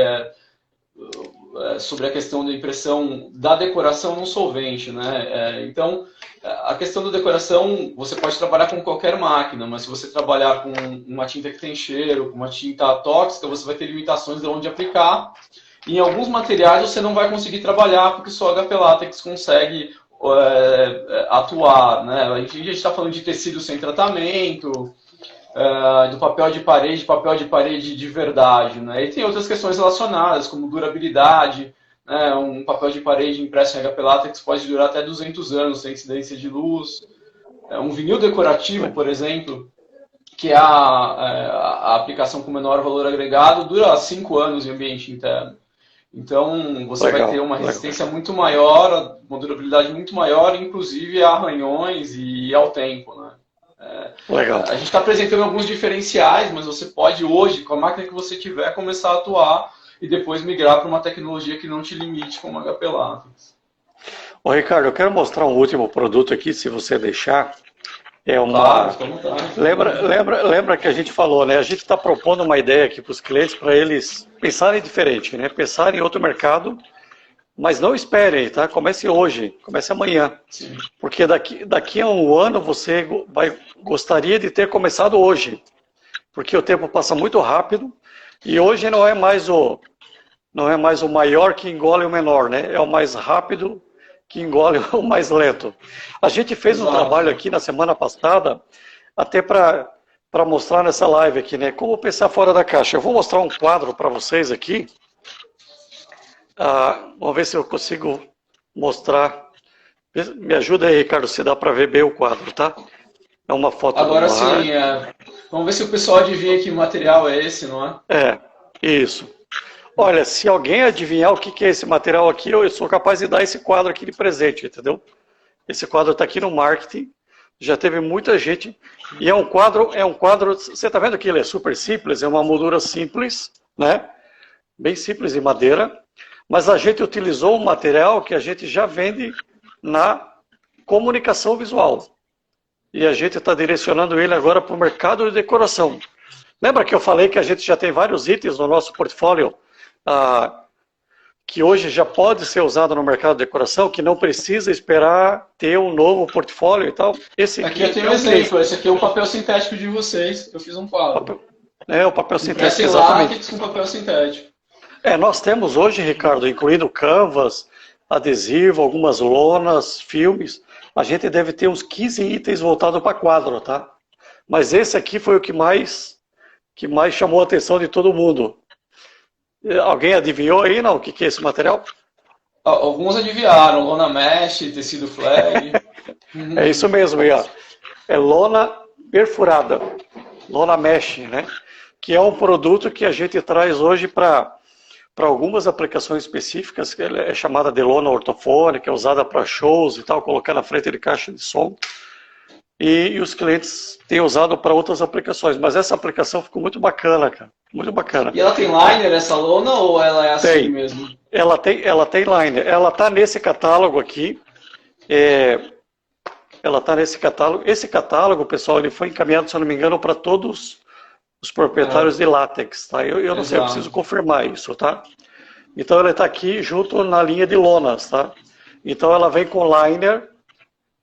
sobre a questão da impressão da decoração no solvente, né? Então, a questão da decoração, você pode trabalhar com qualquer máquina, mas se você trabalhar com uma tinta que tem cheiro, com uma tinta tóxica, você vai ter limitações de onde aplicar. E em alguns materiais você não vai conseguir trabalhar, porque só a HP Latex consegue atuar, né? A gente está falando de tecido sem tratamento, do papel de parede de verdade, né? E tem outras questões relacionadas, como durabilidade, né? Um papel de parede impresso em HP Latex pode durar até 200 anos sem incidência de luz. Um vinil decorativo, por exemplo, que é a aplicação com menor valor agregado, dura 5 anos em ambiente interno. Então, você vai ter uma resistência muito maior, uma durabilidade muito maior, inclusive a arranhões e ao tempo, né? A gente está apresentando alguns diferenciais, mas você pode hoje, com a máquina que você tiver, começar a atuar e depois migrar para uma tecnologia que não te limite como a HP Latex. Ô Ricardo, eu quero mostrar um último produto aqui, se você deixar. Claro, lembra que a gente falou, né? A gente está propondo uma ideia aqui para os clientes, para eles pensarem diferente, né? Pensarem em outro mercado, mas não esperem, tá? Comece hoje, comece amanhã. Sim. Porque daqui a um ano você gostaria de ter começado hoje. Porque o tempo passa muito rápido e hoje não é mais o maior que engole o menor, né? É o mais rápido que engole o mais lento. A gente fez um trabalho aqui na semana passada, até para mostrar nessa live aqui, né? Como pensar fora da caixa. Eu vou mostrar um quadro para vocês aqui. Vamos ver se eu consigo mostrar. Me ajuda aí, Ricardo, se dá para ver bem o quadro, tá? É uma foto agora sim, vamos ver se o pessoal adivinha que material é esse, não é? Isso. Olha, se alguém adivinhar o que é esse material aqui, eu sou capaz de dar esse quadro aqui de presente, entendeu? Esse quadro está aqui no marketing, já teve muita gente, e é um quadro, você está vendo que ele é super simples, é uma moldura simples, né? Bem simples de madeira, mas a gente utilizou um material que a gente já vende na comunicação visual. E a gente está direcionando ele agora para o mercado de decoração. Lembra que eu falei que a gente já tem vários itens no nosso portfólio que hoje já pode ser usado no mercado de decoração, que não precisa esperar ter um novo portfólio e tal? Esse aqui eu tenho um exemplo. Esse aqui é o papel sintético de vocês. Eu fiz um quadro. O papel sintético, exatamente. Com papel sintético. Nós temos hoje, Ricardo, incluindo canvas, adesivo, algumas lonas, filmes, a gente deve ter uns 15 itens voltados para quadro, tá? Mas esse aqui foi o que mais chamou a atenção de todo mundo. Alguém adivinhou aí, não? O que é esse material? Alguns adivinharam, lona mesh, tecido flag. É isso mesmo, aí, ó. É lona perfurada, lona mesh, né? Que é um produto que a gente traz hoje para algumas aplicações específicas, que é chamada de lona ortofônica, é usada para shows e tal, colocar na frente de caixa de som. E os clientes têm usado para outras aplicações, mas essa aplicação ficou muito bacana, cara. Muito bacana. E ela tem liner, essa lona, ou ela é assim mesmo? Ela tem liner. Ela está nesse catálogo aqui. Ela está nesse catálogo. Esse catálogo, pessoal, ele foi encaminhado, se eu não me engano, para todos os proprietários de látex, tá? Eu não sei, eu preciso confirmar isso, tá? Então ela está aqui junto na linha de lonas, tá? Então ela vem com liner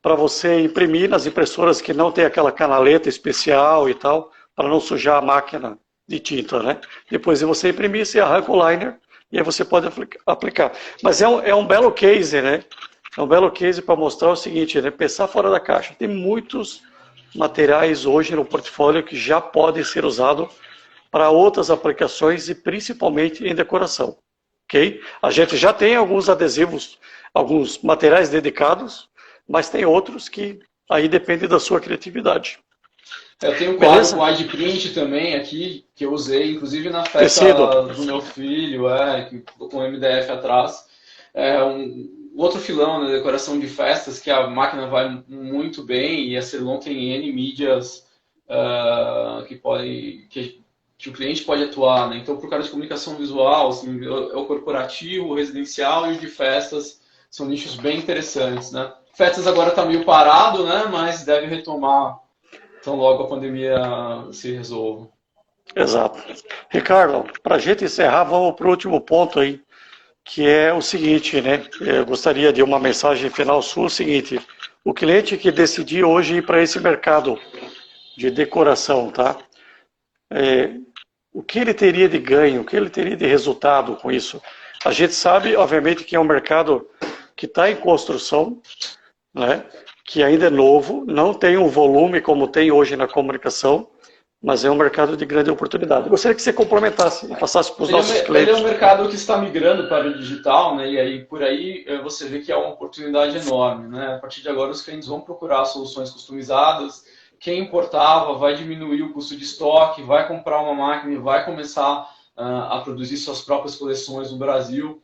para você imprimir nas impressoras que não tem aquela canaleta especial e tal, para não sujar a máquina de tinta, né? Depois de você imprimir, você arranca o liner e aí você pode aplicar. Mas é um belo case, né? É um belo case para mostrar o seguinte, né? Pensar fora da caixa. Tem muitos materiais hoje no portfólio que já podem ser usados para outras aplicações e principalmente em decoração, ok? A gente já tem alguns adesivos, alguns materiais dedicados, mas tem outros que aí depende da sua criatividade. Eu tenho um quadro com wide print também aqui, que eu usei, inclusive na festa do meu filho, com o MDF atrás. Outro filão na decoração de festas, que a máquina vai muito bem, e a Cerilon tem N mídias que o cliente pode atuar, né? Então, para o cara de comunicação visual, assim, o corporativo, o residencial e o de festas são nichos bem interessantes, né? Festas agora está meio parado, né? Mas deve retomar tão logo a pandemia se resolva. Exato. Ricardo, para a gente encerrar, vamos para o último ponto aí, que é o seguinte, né? Eu gostaria de uma mensagem final sua, o seguinte: o cliente que decidir hoje ir para esse mercado de decoração, tá? O que ele teria de ganho, o que ele teria de resultado com isso? A gente sabe, obviamente, que é um mercado que está em construção, né? Que ainda é novo, não tem um volume como tem hoje na comunicação, mas é um mercado de grande oportunidade. Eu gostaria que você complementasse e passasse para os nossos clientes. Ele é um mercado que está migrando para o digital, né? E aí por aí você vê que é uma oportunidade enorme, né? A partir de agora os clientes vão procurar soluções customizadas. Quem importava vai diminuir o custo de estoque, vai comprar uma máquina e vai começar a produzir suas próprias coleções no Brasil.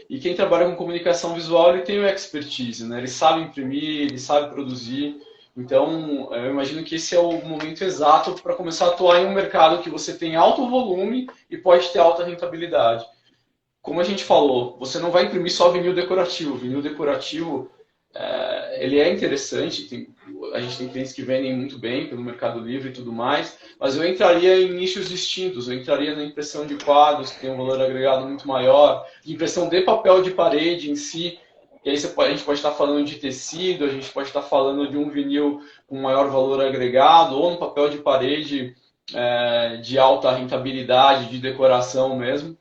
E quem trabalha com comunicação visual, ele tem o expertise, né? Ele sabe imprimir, ele sabe produzir. Então, eu imagino que esse é o momento exato para começar a atuar em um mercado que você tem alto volume e pode ter alta rentabilidade. Como a gente falou, você não vai imprimir só vinil decorativo. Vinil decorativo, ele é interessante, a gente tem clientes que vendem muito bem pelo Mercado Livre e tudo mais, mas eu entraria em nichos distintos, eu entraria na impressão de quadros, que tem um valor agregado muito maior, de impressão de papel de parede em si, e aí a gente pode estar falando de tecido, a gente pode estar falando de um vinil com maior valor agregado, ou um papel de parede de alta rentabilidade, de decoração mesmo.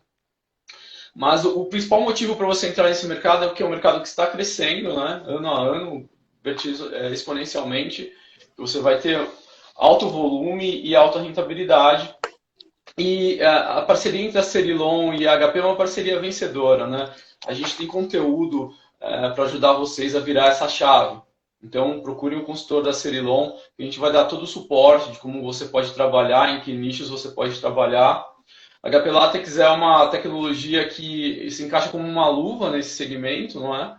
Mas o principal motivo para você entrar nesse mercado é porque é um mercado que está crescendo, né? Ano a ano, exponencialmente. Você vai ter alto volume e alta rentabilidade. E a parceria entre a Cerilon e a HP é uma parceria vencedora, né? A gente tem conteúdo para ajudar vocês a virar essa chave. Então, procure um consultor da Cerilon, que a gente vai dar todo o suporte de como você pode trabalhar, em que nichos você pode trabalhar. A HP Latex é uma tecnologia que se encaixa como uma luva nesse segmento, não é?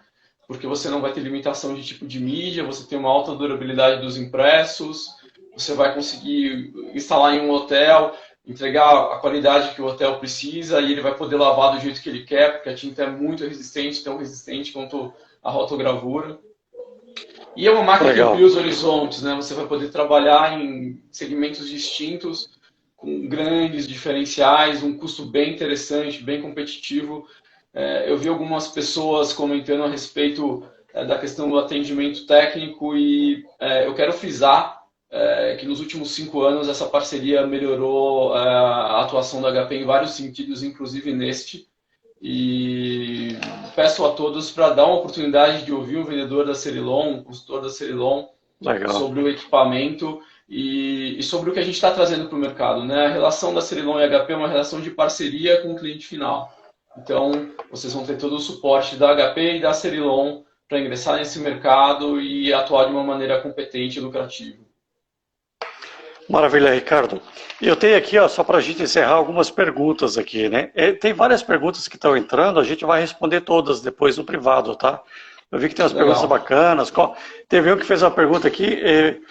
Porque você não vai ter limitação de tipo de mídia, você tem uma alta durabilidade dos impressos, você vai conseguir instalar em um hotel, entregar a qualidade que o hotel precisa e ele vai poder lavar do jeito que ele quer, porque a tinta é muito resistente, tão resistente quanto a rotogravura. E é uma máquina que amplia os horizontes, né? Você vai poder trabalhar em segmentos distintos, com grandes diferenciais, um custo bem interessante, bem competitivo. Eu vi algumas pessoas comentando a respeito da questão do atendimento técnico e eu quero frisar que nos últimos 5 anos essa parceria melhorou a atuação da HP em vários sentidos, inclusive neste. E peço a todos para dar uma oportunidade de ouvir um vendedor da Cerilon, um consultor da Cerilon, sobre o equipamento e sobre o que a gente está trazendo para o mercado, né? A relação da Cerilon e HP é uma relação de parceria com o cliente final. Então, vocês vão ter todo o suporte da HP e da Cerilon para ingressar nesse mercado e atuar de uma maneira competente e lucrativa. Maravilha, Ricardo. Eu tenho aqui, ó, só para a gente encerrar, algumas perguntas aqui, né? Tem várias perguntas que estão entrando, a gente vai responder todas depois no privado, tá? Eu vi que tem umas perguntas bacanas. Teve um que fez uma pergunta aqui,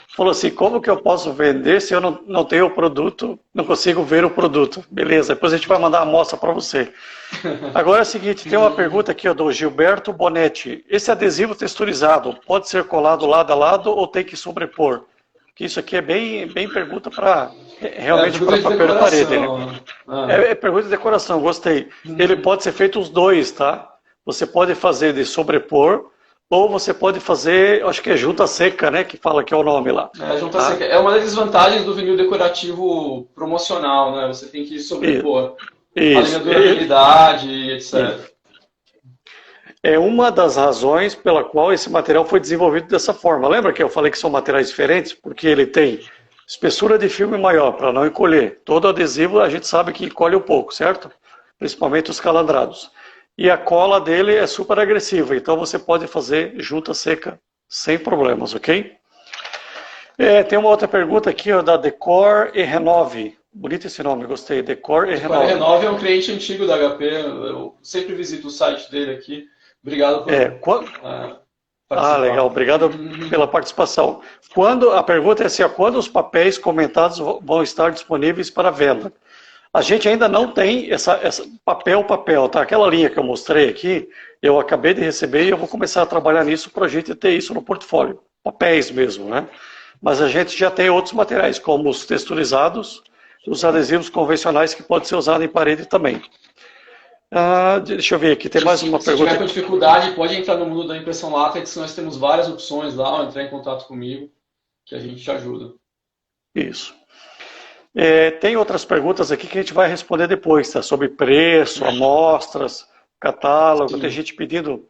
falou assim, como que eu posso vender se eu não tenho o produto, não consigo ver o produto? Beleza, depois a gente vai mandar a amostra para você. Agora é o seguinte, tem uma pergunta aqui ó, do Gilberto Bonetti. Esse adesivo texturizado pode ser colado lado a lado ou tem que sobrepor? Que isso aqui é bem pergunta para realmente para papel de parede. Né? É pergunta de decoração, gostei. Ele pode ser feito os dois, tá? Você pode fazer de sobrepor, ou você pode fazer, acho que é junta seca, né? Que fala que é o nome lá. Junta seca. É uma das desvantagens do vinil decorativo promocional, né? Você tem que sobrepor. Além da durabilidade, etc. É uma das razões pela qual esse material foi desenvolvido dessa forma. Lembra que eu falei que são materiais diferentes? Porque ele tem espessura de filme maior, para não encolher. Todo adesivo a gente sabe que encolhe um pouco, certo? Principalmente os calandrados. E a cola dele é super agressiva, então você pode fazer junta seca sem problemas, ok? Tem uma outra pergunta aqui ó, da Decor e Renove. Bonito esse nome, gostei. Decor e Renove. Decor e Renove é um cliente antigo da HP, eu sempre visito o site dele aqui. Obrigado por participar. Legal, obrigado pela participação. A pergunta é assim, quando os papéis comentados vão estar disponíveis para venda? A gente ainda não tem essa papel, tá? Aquela linha que eu mostrei aqui, eu acabei de receber e eu vou começar a trabalhar nisso para a gente ter isso no portfólio. Papéis mesmo, né? Mas a gente já tem outros materiais, como os texturizados, os adesivos convencionais que podem ser usados em parede também. Deixa eu ver aqui, tem mais uma pergunta. Se tiver com dificuldade, pode entrar no mundo da impressão látex, nós temos várias opções lá, ou entrar em contato comigo, que a gente te ajuda. Isso. Tem outras perguntas aqui que a gente vai responder depois, tá? Sobre preço, amostras, catálogo. Sim. Tem gente pedindo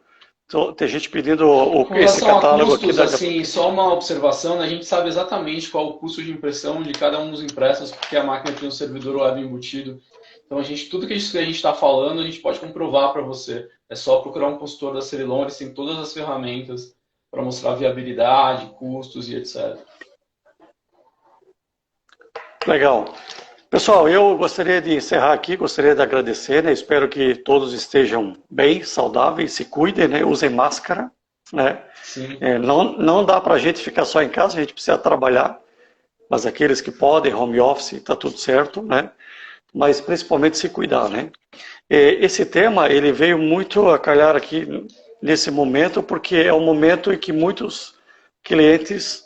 esse catálogo custos, aqui. Assim, só uma observação, né? A gente sabe exatamente qual o custo de impressão de cada um dos impressos, porque a máquina tem um servidor web embutido. Então, tudo que a gente está falando, a gente pode comprovar para você. É só procurar um consultor da Cerilon, eles têm todas as ferramentas para mostrar viabilidade, custos e etc. Legal. Pessoal, eu gostaria de encerrar aqui, gostaria de agradecer, né? Espero que todos estejam bem, saudáveis, se cuidem, né? Usem máscara, né? Não dá para a gente ficar só em casa, a gente precisa trabalhar, mas aqueles que podem, home office, está tudo certo, né? Mas principalmente se cuidar, né? Esse tema, ele veio muito a calhar aqui nesse momento, porque é um momento em que muitos clientes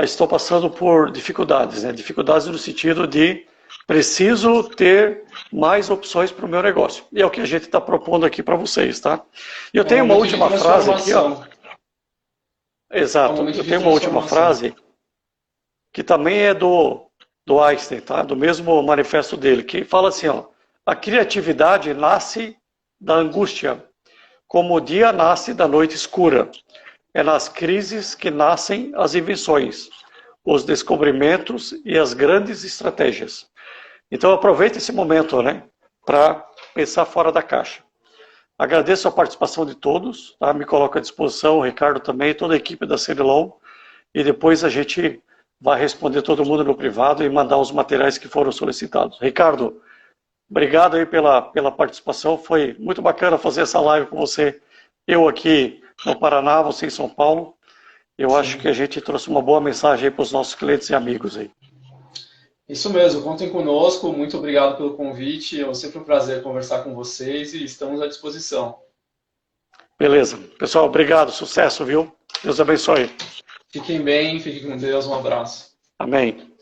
estão passando por dificuldades, né? Dificuldades no sentido de preciso ter mais opções para o meu negócio. E é o que a gente está propondo aqui para vocês, tá? E eu tenho uma última frase aqui, ó. Exato. Eu tenho uma última frase que também é do Einstein, tá? Do mesmo manifesto dele, que fala assim, ó, a criatividade nasce da angústia, como o dia nasce da noite escura. É nas crises que nascem as invenções, os descobrimentos e as grandes estratégias. Então aproveite esse momento, né, para pensar fora da caixa. Agradeço a participação de todos, tá? Me coloco à disposição, o Ricardo também, toda a equipe da Cerilon, e depois a gente vai responder todo mundo no privado e mandar os materiais que foram solicitados. Ricardo, obrigado aí pela participação, foi muito bacana fazer essa live com você. Eu aqui no Paraná, você em São Paulo. Eu acho que a gente trouxe uma boa mensagem para os nossos clientes e amigos aí. Isso mesmo, contem conosco, muito obrigado pelo convite, é sempre um prazer conversar com vocês e estamos à disposição. Beleza. Pessoal, obrigado, sucesso, viu? Deus abençoe. Fiquem bem, fiquem com Deus, um abraço. Amém.